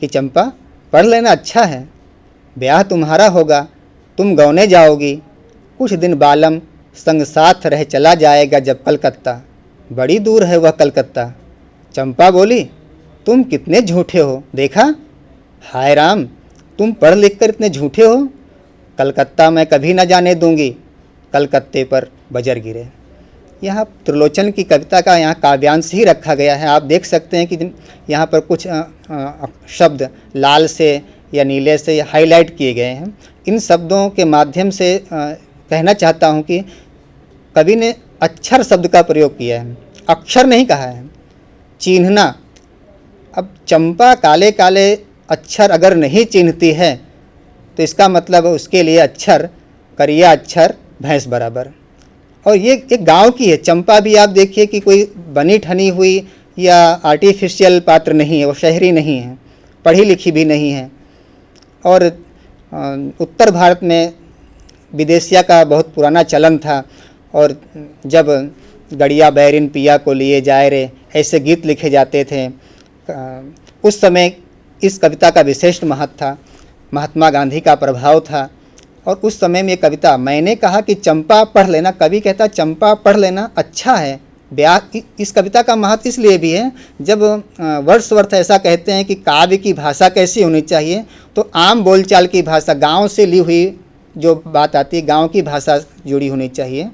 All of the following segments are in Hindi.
कि चंपा पढ़ लेना अच्छा है, ब्याह तुम्हारा होगा, तुम गौने जाओगी, कुछ दिन बालम संग साथ रह चला जाएगा जब कलकत्ता, बड़ी दूर है वह कलकत्ता। चंपा बोली, तुम कितने झूठे हो, देखा? हाय राम, तुम पढ़ लिख कर इतने झूठे हो, कलकत्ता मैं कभी न जाने दूंगी, कलकत्ते पर बजर गिरे। यहाँ त्रिलोचन की कविता का यहाँ काव्यांश ही रखा गया है। आप देख सकते हैं कि यहाँ पर कुछ शब्द लाल से या नीले से हाईलाइट किए गए हैं। इन शब्दों के माध्यम से कहना चाहता हूँ कि कवि ने अक्षर शब्द का प्रयोग किया है, अक्षर नहीं कहा है। चिन्हना, अब चंपा काले काले अक्षर अगर नहीं चिन्हती है तो इसका मतलब उसके लिए अक्षर करिया अक्षर भैंस बराबर। और ये एक गांव की है चंपा भी, आप देखिए कि कोई बनी ठनी हुई या आर्टिफिशियल पात्र नहीं है, वो शहरी नहीं है, पढ़ी लिखी भी नहीं है। और उत्तर भारत में विदेशिया का बहुत पुराना चलन था, और जब गड़िया बैरिन पिया को लिए जाए रे, ऐसे गीत लिखे जाते थे। उस समय इस कविता का विशेष महत्व था, महात्मा गांधी का प्रभाव था। और उस समय में ये कविता, मैंने कहा कि चंपा पढ़ लेना, कवि कहता चंपा पढ़ लेना अच्छा है, ब्याह। इस कविता का महत्व इसलिए भी है, जब वर्ड्सवर्थ ऐसा कहते हैं कि काव्य की भाषा कैसी होनी चाहिए, तो आम बोलचाल की भाषा, गांव से ली हुई जो बात आती है, गांव की भाषा जुड़ी होनी चाहिए।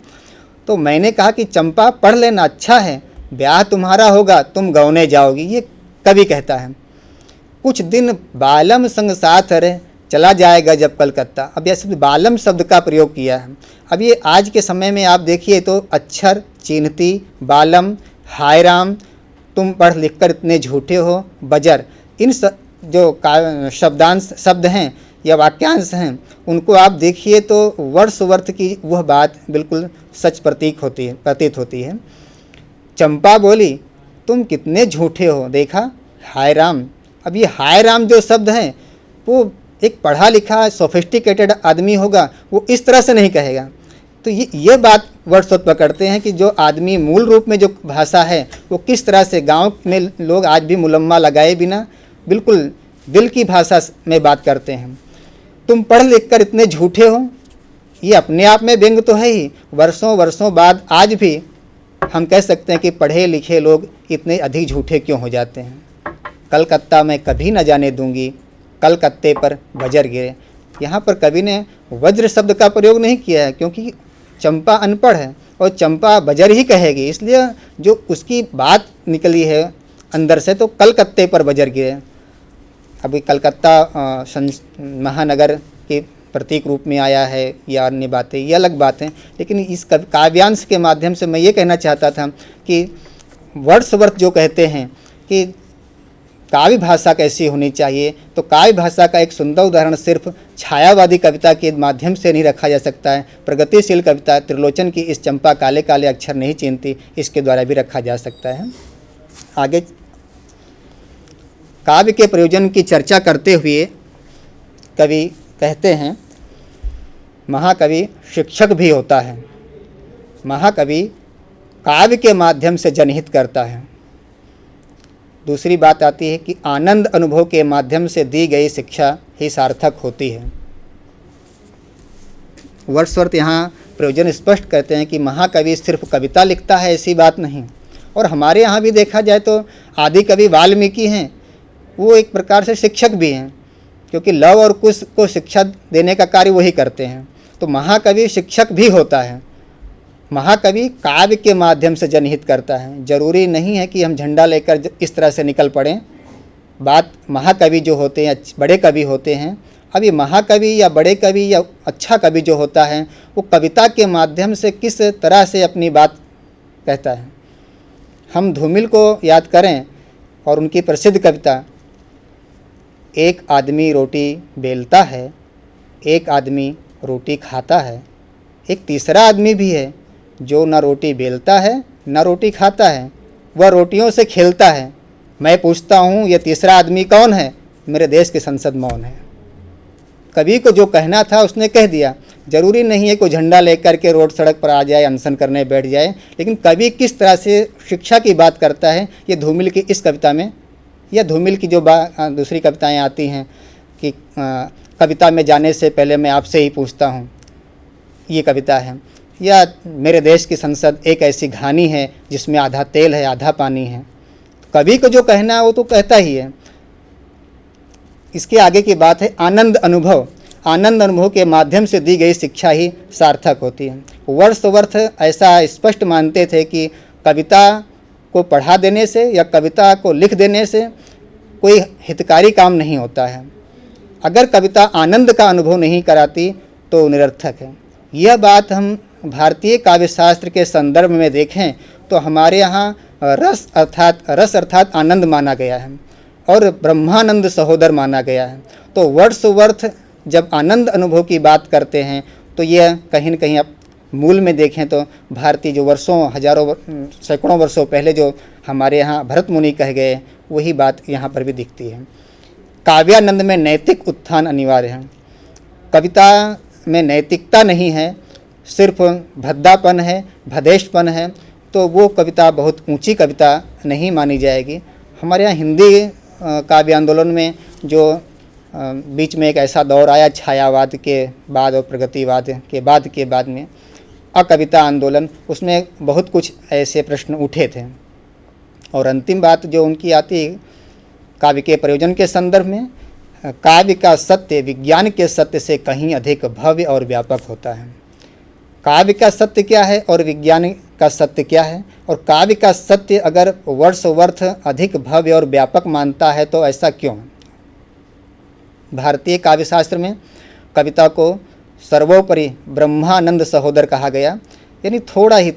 तो मैंने कहा कि चंपा पढ़ लेना अच्छा है, ब्याह तुम्हारा होगा, तुम गौने जाओगी, ये कवि कहता है। कुछ दिन बालम संग साथ रहे चला जाएगा जब कलकत्ता। अब यह शब्द बालम शब्द का प्रयोग किया है। अब ये आज के समय में आप देखिए तो अक्षर, चिन्हती, बालम, हाय राम, तुम पढ़ लिख कर इतने झूठे हो, बजर, इन जो शब्द हैं या वाक्यांश हैं, उनको आप देखिए तो वर्ड्सवर्थ की वह बात बिल्कुल सच प्रतीत होती है। चंपा बोली, तुम कितने झूठे हो, देखा? हाय राम। अब ये हाय राम जो शब्द हैं, वो एक पढ़ा लिखा सोफिस्टिकेटेड आदमी होगा, वो इस तरह से नहीं कहेगा। तो ये बात वर्ड्सवर्थ पकड़ते हैं कि जो आदमी मूल रूप में जो भाषा है वो किस तरह से, गांव में लोग आज भी मुलम्मा लगाए बिना बिल्कुल दिल की भाषा में बात करते हैं। तुम पढ़ लिख कर इतने झूठे हो, ये अपने आप में व्यंग तो है ही। वर्षों वर्षों बाद आज भी हम कह सकते हैं कि पढ़े लिखे लोग इतने अधिक झूठे क्यों हो जाते हैं। कलकत्ता मैं कभी न जाने दूंगी, कलकत्ते पर बजर गिरे। यहाँ पर कवि ने वज्र शब्द का प्रयोग नहीं किया है, क्योंकि चंपा अनपढ़ है और चंपा बजर ही कहेगी, इसलिए जो उसकी बात निकली है अंदर से, तो कलकत्ते पर बजर गिरे। अभी कलकत्ता महानगर के प्रतीक रूप में आया है या अन्य बातें, ये अलग बात हैं। लेकिन इस काव्यांश के माध्यम से मैं ये कहना चाहता था कि वर्ड्सवर्थ जो कहते हैं कि काव्य भाषा कैसी होनी चाहिए, तो काव्य भाषा का एक सुंदर उदाहरण सिर्फ छायावादी कविता के माध्यम से नहीं रखा जा सकता है। प्रगतिशील कविता त्रिलोचन की इस चंपा काले काले अक्षर नहीं चिन्हती, इसके द्वारा भी रखा जा सकता है। आगे काव्य के प्रयोजन की चर्चा करते हुए कवि कहते हैं, महाकवि शिक्षक भी होता है। महाकवि काव्य के माध्यम से जनहित करता है। दूसरी बात आती है कि आनंद अनुभव के माध्यम से दी गई शिक्षा ही सार्थक होती है। वर्ड्सवर्थ यहाँ प्रयोजन स्पष्ट करते हैं कि महाकवि सिर्फ कविता लिखता है, ऐसी बात नहीं। और हमारे यहाँ भी देखा जाए तो आदि कवि वाल्मीकि हैं, वो एक प्रकार से शिक्षक भी हैं, क्योंकि लव और कुश को शिक्षा देने का कार्य वही करते हैं। तो महाकवि शिक्षक भी होता है। महाकवि काव्य के माध्यम से जनहित करता है। जरूरी नहीं है कि हम झंडा लेकर इस तरह से निकल पड़ें। बात महाकवि जो होते हैं, बड़े कवि होते हैं। अब ये महाकवि या बड़े कवि या अच्छा कवि जो होता है, वो कविता के माध्यम से किस तरह से अपनी बात कहता है। हम धूमिल को याद करें और उनकी प्रसिद्ध कविता, एक आदमी रोटी बेलता है, एक आदमी रोटी खाता है, एक तीसरा आदमी भी है जो न रोटी बेलता है न रोटी खाता है, वह रोटियों से खेलता है। मैं पूछता हूँ यह तीसरा आदमी कौन है? मेरे देश की संसद मौन है। कवि को जो कहना था उसने कह दिया। जरूरी नहीं है कोई झंडा लेकर के रोड सड़क पर आ जाए, अनशन करने बैठ जाए, लेकिन कवि किस तरह से शिक्षा की बात करता है, ये धूमिल की इस कविता में या धूमिल की जो दूसरी कविताएं आती हैं कि कविता में जाने से पहले मैं आपसे ही पूछता हूँ, ये कविता है। या मेरे देश की संसद एक ऐसी घानी है जिसमें आधा तेल है आधा पानी है। कवि को जो कहना है वो तो कहता ही है। इसके आगे की बात है आनंद अनुभव। आनंद अनुभव के माध्यम से दी गई शिक्षा ही सार्थक होती है। वर्ड्सवर्थ ऐसा स्पष्ट मानते थे कि कविता को पढ़ा देने से या कविता को लिख देने से कोई हितकारी काम नहीं होता है। अगर कविता आनंद का अनुभव नहीं कराती तो निरर्थक है। यह बात हम भारतीय काव्य शास्त्र के संदर्भ में देखें तो हमारे यहाँ रस अर्थात आनंद माना गया है और ब्रह्मानंद सहोदर माना गया है। तो वर्ड्सवर्थ जब आनंद अनुभव की बात करते हैं तो यह कहीं न कहीं आप मूल में देखें तो भारतीय जो वर्षों हजारों सैकड़ों वर्षों पहले जो हमारे यहाँ भरत मुनि कह गए वही बात यहाँ पर भी दिखती है। काव्यानंद में नैतिक उत्थान अनिवार्य है। कविता में नैतिकता नहीं है, सिर्फ भद्दापन है, भदेशपन है, तो वो कविता बहुत ऊंची कविता नहीं मानी जाएगी। हमारे यहाँ हिंदी काव्य आंदोलन में जो बीच में एक ऐसा दौर आया छायावाद के बाद और प्रगतिवाद के बाद में अकविता आंदोलन, उसमें बहुत कुछ ऐसे प्रश्न उठे थे। और अंतिम बात जो उनकी आती है काव्य के प्रयोजन के संदर्भ में, काव्य का सत्य विज्ञान के सत्य से कहीं अधिक भव्य और व्यापक होता है। काव्य का सत्य क्या है और विज्ञान का सत्य क्या है, और काव्य का सत्य अगर वर्ड्सवर्थ अधिक भव्य और व्यापक मानता है तो ऐसा क्यों? भारतीय काव्य शास्त्र में कविता को सर्वोपरि ब्रह्मानंद सहोदर कहा गया, यानी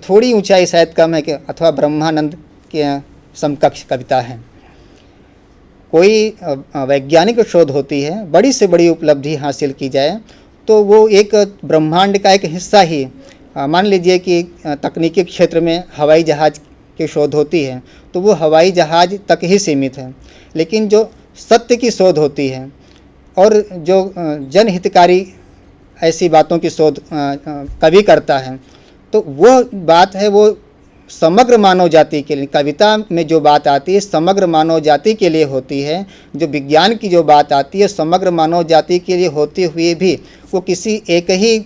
थोड़ी ऊंचाई शायद कम है कि अथवा ब्रह्मानंद के समकक्ष कविता है। कोई वैज्ञानिक शोध होती है, बड़ी से बड़ी उपलब्धि हासिल की जाए तो वो एक ब्रह्मांड का एक हिस्सा ही, मान लीजिए कि तकनीकी क्षेत्र में हवाई जहाज़ की शोध होती है तो वो हवाई जहाज़ तक ही सीमित है। लेकिन जो सत्य की शोध होती है और जो जनहितकारी ऐसी बातों की शोध कवि करता है तो वो बात है वो समग्र मानव जाति के लिए। कविता में जो बात आती है समग्र मानव जाति के लिए होती है, जो विज्ञान की जो बात आती है समग्र मानव जाति के लिए होते हुए भी वो किसी एक ही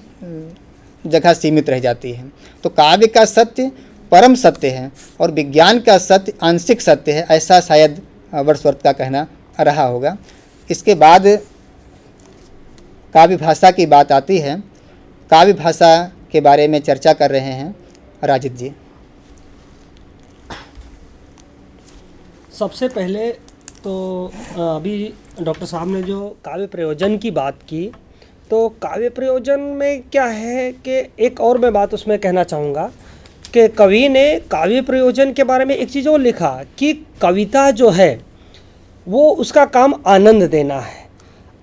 जगह सीमित रह जाती है। तो काव्य का सत्य परम सत्य है और विज्ञान का सत्य आंशिक सत्य है, ऐसा शायद वर्ड्सवर्थ का कहना रहा होगा। इसके बाद काव्य भाषा की बात आती है। काव्य भाषा के बारे में चर्चा कर रहे हैं राजित जी। सबसे पहले तो अभी डॉक्टर साहब ने जो काव्य प्रयोजन की बात की, तो काव्य प्रयोजन में क्या है कि एक और मैं बात उसमें कहना चाहूँगा कि कवि ने काव्य प्रयोजन के बारे में एक चीज़ और लिखा कि कविता जो है वो उसका काम आनंद देना है।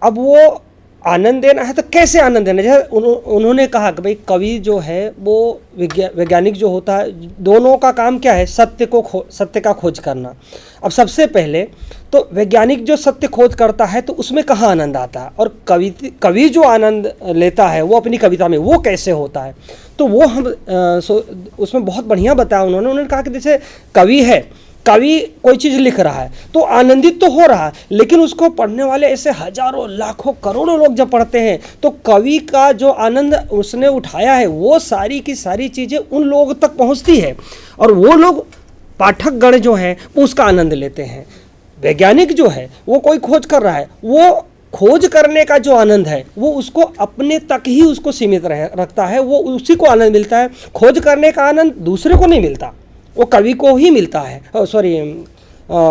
अब वो आनंद देना है तो कैसे आनंद देना, जैसे उन्होंने कहा कि भाई कवि जो है वो वैज्ञानिक जो होता है, दोनों का काम क्या है, सत्य का खोज करना। अब सबसे पहले तो वैज्ञानिक जो सत्य खोज करता है तो उसमें कहाँ आनंद आता है, और कवि जो आनंद लेता है वो अपनी कविता में वो कैसे होता है, तो वो हम उसमें बहुत बढ़िया बताया उन्होंने कहा कि जैसे कवि है, कवि कोई चीज़ लिख रहा है तो आनंदित तो हो रहा है, लेकिन उसको पढ़ने वाले ऐसे हजारों लाखों करोड़ों लोग जब पढ़ते हैं तो कवि का जो आनंद उसने उठाया है वो सारी की सारी चीज़ें उन लोगों तक पहुंचती है और वो लोग पाठकगण जो हैं वो उसका आनंद लेते हैं। वैज्ञानिक जो है वो कोई खोज कर रहा है, वो खोज करने का जो आनंद है वो उसको अपने तक ही उसको सीमित रखता है, वो उसी को आनंद मिलता है। खोज करने का आनंद दूसरे को नहीं मिलता, वो कवि को ही मिलता है,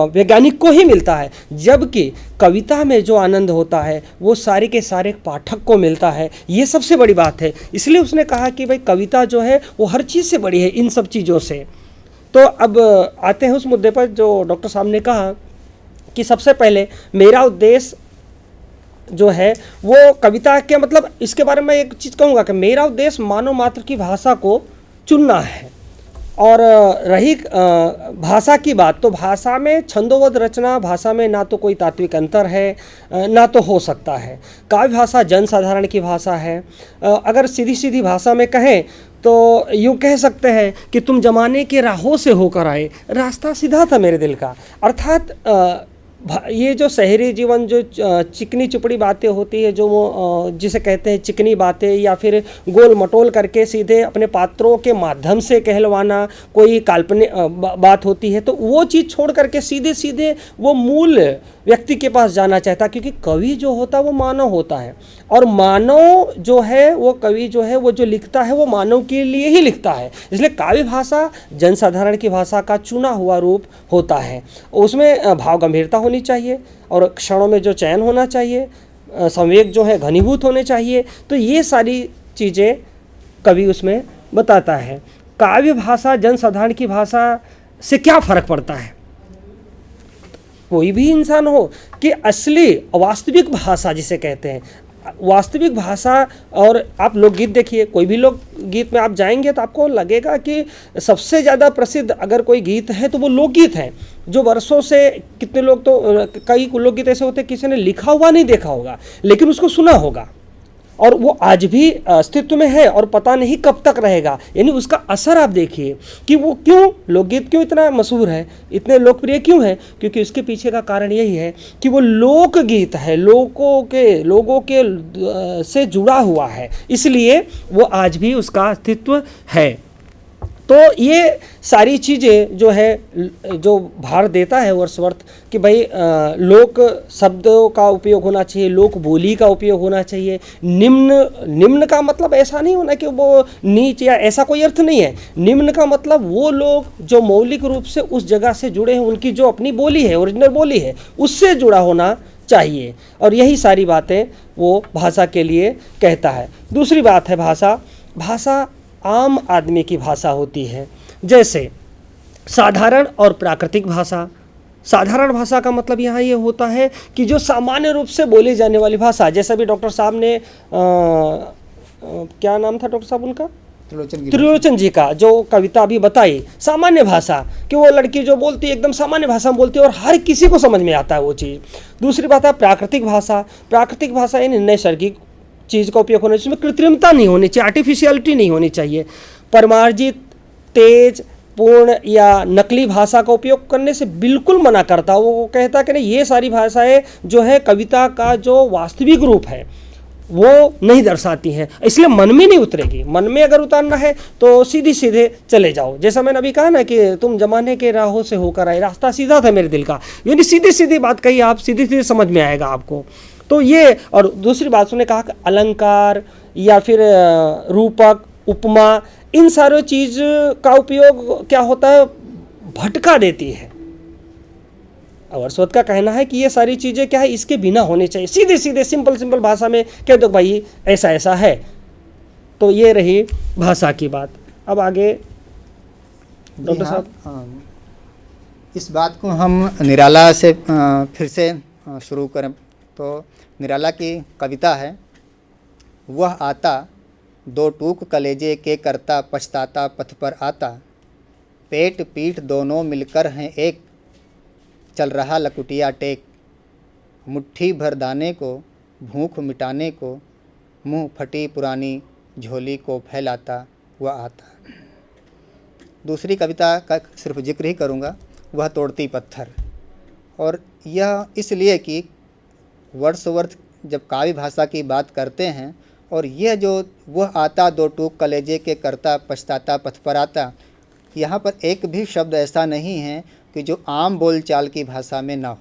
वैज्ञानिक को ही मिलता है। जबकि कविता में जो आनंद होता है वो सारे के सारे पाठक को मिलता है। ये सबसे बड़ी बात है, इसलिए उसने कहा कि भाई कविता जो है वो हर चीज़ से बड़ी है इन सब चीज़ों से। तो अब आते हैं उस मुद्दे पर जो डॉक्टर साहब ने कहा कि सबसे पहले मेरा उद्देश्य जो है वो कविता के मतलब इसके बारे में एक चीज़ कहूँगा कि मेरा उद्देश्य मानव मात्र की भाषा को चुनना है। और रही भाषा की बात, तो भाषा में छंदोबद्ध रचना, भाषा में ना तो कोई तात्विक अंतर है ना तो हो सकता है। काव्य भाषा जन साधारण की भाषा है। अगर सीधी सीधी भाषा में कहें तो यूँ कह सकते हैं कि तुम जमाने के राहों से होकर आए, रास्ता सीधा था मेरे दिल का। अर्थात ये जो शहरी जीवन जो चिकनी चुपड़ी बातें होती है, जो वो जिसे कहते हैं चिकनी बातें, या फिर गोल मटोल करके सीधे अपने पात्रों के माध्यम से कहलवाना कोई काल्पनिक बात होती है, तो वो चीज़ छोड़ करके सीधे सीधे वो मूल व्यक्ति के पास जाना चाहता, क्योंकि कवि जो होता है वो मानव होता है, और मानव जो है वो कवि जो है वो जो लिखता है वो मानव के लिए ही लिखता है। इसलिए काव्य भाषा जनसाधारण की भाषा का चुना हुआ रूप होता है। उसमें भाव गंभीरता होनी चाहिए और क्षणों में जो चयन होना चाहिए, संवेग जो है घनीभूत होने चाहिए। तो ये सारी चीज़ें कवि उसमें बताता है। काव्य भाषा जनसाधारण की भाषा से क्या फ़र्क पड़ता है? कोई भी इंसान हो कि असली वास्तविक भाषा जिसे कहते हैं, वास्तविक भाषा। और आप लोकगीत देखिए, कोई भी लोकगीत में आप जाएंगे तो आपको लगेगा कि सबसे ज़्यादा प्रसिद्ध अगर कोई गीत है तो वो लोकगीत है, जो वर्षों से कितने लोग तो कई लोकगीत ऐसे होते हैं किसी ने लिखा हुआ नहीं देखा होगा लेकिन उसको सुना होगा, और वो आज भी अस्तित्व में है और पता नहीं कब तक रहेगा। यानी उसका असर आप देखिए कि वो क्यों लोकगीत क्यों इतना मशहूर है, इतने लोकप्रिय क्यों है, क्योंकि उसके पीछे का कारण यही है कि वो लोकगीत है, लोगों के से जुड़ा हुआ है, इसलिए वो आज भी उसका अस्तित्व है। तो ये सारी चीज़ें जो है जो भार देता है वर्ड्सवर्थ कि भाई लोक शब्दों का उपयोग होना चाहिए, लोक बोली का उपयोग होना चाहिए। निम्न का मतलब ऐसा नहीं होना कि वो नीच या ऐसा कोई अर्थ नहीं है। निम्न का मतलब वो लोग जो मौलिक रूप से उस जगह से जुड़े हैं, उनकी जो अपनी बोली है, ओरिजिनल बोली है, उससे जुड़ा होना चाहिए। और यही सारी बातें वो भाषा के लिए कहता है। दूसरी बात है भाषा आम आदमी की भाषा होती है, जैसे साधारण और प्राकृतिक भाषा। साधारण भाषा का मतलब यहाँ ये होता है कि जो सामान्य रूप से बोली जाने वाली भाषा, जैसा भी डॉक्टर साहब ने क्या नाम था डॉक्टर साहब उनका, त्रिलोचन जी का जो कविता अभी बताई, सामान्य भाषा कि वो लड़की जो बोलती है एकदम सामान्य भाषा में बोलती है और हर किसी को समझ में आता है वो चीज़। दूसरी बात है प्राकृतिक भाषा। प्राकृतिक भाषा यानी नैसर्गिक चीज़ का उपयोग होना चाहिए, उसमें कृत्रिमता नहीं होनी चाहिए, आर्टिफिशियलिटी नहीं होनी चाहिए। परमार्जित, तेज, पूर्ण या नकली भाषा का उपयोग करने से बिल्कुल मना करता। वो कहता कि नहीं, ये सारी भाषाएं जो है कविता का जो वास्तविक रूप है वो नहीं दर्शाती हैं, इसलिए मन में नहीं उतरेगी। मन में अगर उतारना है तो सीधे सीधे चले जाओ, जैसा मैंने अभी कहा ना कि तुम जमाने के राहों से होकर आए, रास्ता सीधा था मेरे दिल का, यानी सीधी सीधी बात कही आप, सीधी सीधी समझ में आएगा आपको। तो ये, और दूसरी बात उसने कहा कि अलंकार या फिर रूपक, उपमा, इन सारे चीज़ का उपयोग क्या होता है, भटका देती है। वर्ड्सवर्थ का कहना है कि ये सारी चीज़ें क्या है, इसके बिना होनी चाहिए, सीधे सीधे सिंपल भाषा में कह दो भाई ऐसा ऐसा है। तो ये रही भाषा की बात। अब आगे डॉक्टर साहब, इस बात को हम निराला से फिर से शुरू करें तो निराला की कविता है, वह आता दो टूक कलेजे के करता, पछताता पथ पर आता, पेट पीठ दोनों मिलकर हैं एक, चल रहा लकुटिया टेक, मुट्ठी भर दाने को भूख मिटाने को, मुंह फटी पुरानी झोली को फैलाता वह आता। दूसरी कविता का सिर्फ जिक्र ही करूँगा, वह तोड़ती पत्थर। और यह इसलिए कि वर्ड्सवर्थ जब काव्य भाषा की बात करते हैं, और यह जो वह आता दो टूक कलेजे के करता, पछताता पथ पर आता, यहाँ पर एक भी शब्द ऐसा नहीं है कि जो आम बोलचाल की भाषा में ना हो।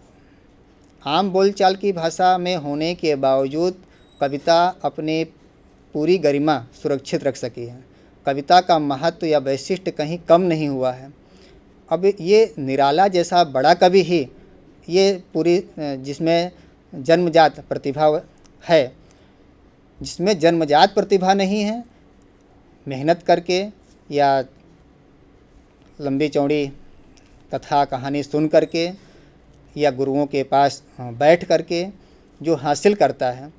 आम बोलचाल की भाषा में होने के बावजूद कविता अपनी पूरी गरिमा सुरक्षित रख सकी है। कविता का महत्व या वैशिष्ट्य कहीं कम नहीं हुआ है। अब ये निराला जैसा बड़ा कवि ही ये पूरी, जिसमें जन्मजात प्रतिभा है, जिसमें जन्मजात प्रतिभा नहीं है, मेहनत करके या लंबी चौड़ी कथा कहानी सुन करके या गुरुओं के पास बैठ करके जो हासिल करता है,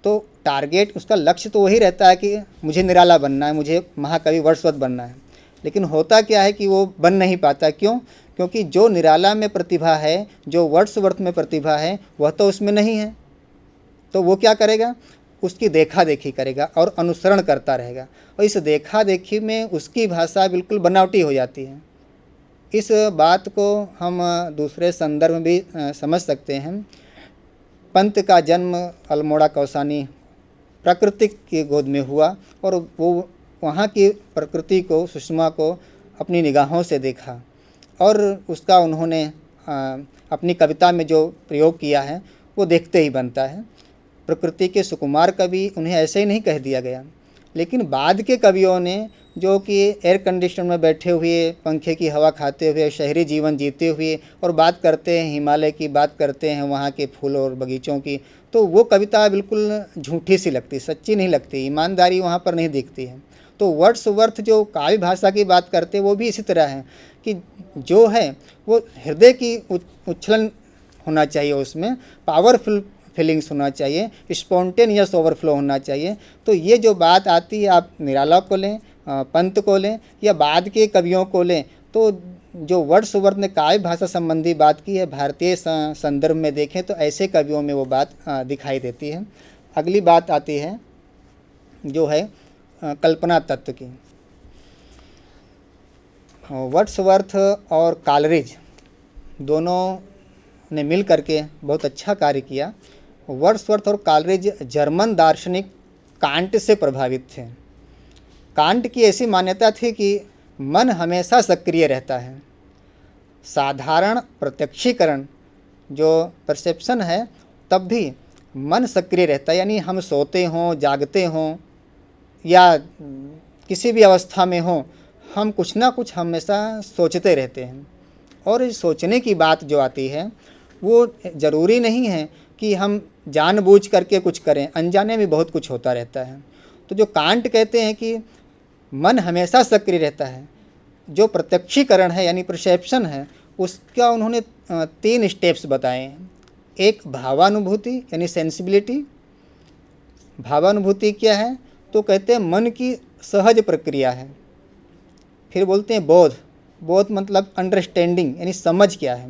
तो टारगेट उसका लक्ष्य तो वही रहता है कि मुझे निराला बनना है, मुझे महाकवि वर्ड्सवर्थ बनना है। लेकिन होता क्या है कि वो बन नहीं पाता। क्यों? क्योंकि जो निराला में प्रतिभा है, जो वर्ड्सवर्थ में प्रतिभा है, वह तो उसमें नहीं है। तो वो क्या करेगा? उसकी देखा देखी करेगा और अनुसरण करता रहेगा, और इस देखा देखी में उसकी भाषा बिल्कुल बनावटी हो जाती है। इस बात को हम दूसरे संदर्भ में भी समझ सकते हैं। पंत का जन्म अल्मोड़ा कौसानी प्रकृति की गोद में हुआ और वो वहाँ की प्रकृति को, सुषमा को अपनी निगाहों से देखा और उसका उन्होंने अपनी कविता में जो प्रयोग किया है वो देखते ही बनता है। प्रकृति के सुकुमार कवि उन्हें ऐसे ही नहीं कह दिया गया, लेकिन बाद के कवियों ने जो कि एयर कंडीशन में बैठे हुए, पंखे की हवा खाते हुए, शहरी जीवन जीते हुए और बात करते हैं हिमालय की, बात करते हैं वहाँ के फूलों और बगीचों की, तो वो कविता बिल्कुल झूठी सी लगती, सच्ची नहीं लगती, ईमानदारी वहाँ पर नहीं दिखती है। तो वर्ड्सवर्थ जो काव्य भाषा की बात करते हैं वो भी इसी तरह है कि जो है वो हृदय की उच्छलन होना चाहिए, उसमें पावरफुल फीलिंग्स होना चाहिए, स्पॉन्टेनियस ओवरफ्लो होना चाहिए। तो ये जो बात आती है, आप निराला को लें, पंत को लें या बाद के कवियों को लें, तो जो वर्ड्सवर्थ ने काव्य भाषा संबंधी बात की है भारतीय संदर्भ में देखें तो ऐसे कवियों में वो बात दिखाई देती है। अगली बात आती है जो है कल्पना तत्व की। वर्ड्सवर्थ और कालरिज दोनों ने मिल करके बहुत अच्छा कार्य किया। वर्ड्सवर्थ और कालरिज जर्मन दार्शनिक कांट से प्रभावित थे। कांट की ऐसी मान्यता थी कि मन हमेशा सक्रिय रहता है। साधारण प्रत्यक्षीकरण जो परसेप्शन है तब भी मन सक्रिय रहता है, यानी हम सोते हों, जागते हों या किसी भी अवस्था में हों, हम कुछ ना कुछ हमेशा सोचते रहते हैं। और इस सोचने की बात जो आती है वो ज़रूरी नहीं है कि हम जानबूझ करके कुछ करें, अनजाने में बहुत कुछ होता रहता है। तो जो कांट कहते हैं कि मन हमेशा सक्रिय रहता है, जो प्रत्यक्षीकरण है यानी परसेप्शन है उसका उन्होंने 3 स्टेप्स बताए हैं। एक भावानुभूति यानी सेंसिबिलिटी। भावानुभूति क्या है? तो कहते हैं मन की सहज प्रक्रिया है। फिर बोलते हैं बोध। बोध मतलब अंडरस्टैंडिंग यानी समझ क्या है।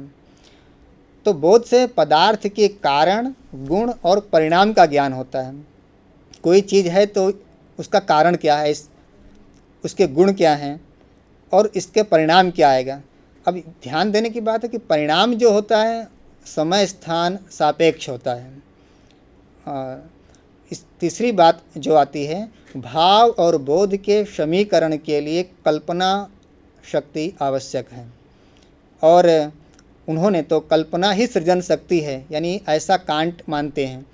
तो बोध से पदार्थ के कारण, गुण और परिणाम का ज्ञान होता है। कोई चीज़ है तो उसका कारण क्या है, उसके गुण क्या हैं और इसके परिणाम क्या आएगा। अब ध्यान देने की बात है कि परिणाम जो होता है समय स्थान सापेक्ष होता है। इस तीसरी बात जो आती है, भाव और बोध के समीकरण के लिए कल्पना शक्ति आवश्यक है और उन्होंने तो कल्पना ही सृजन शक्ति है, यानी ऐसा कांट मानते हैं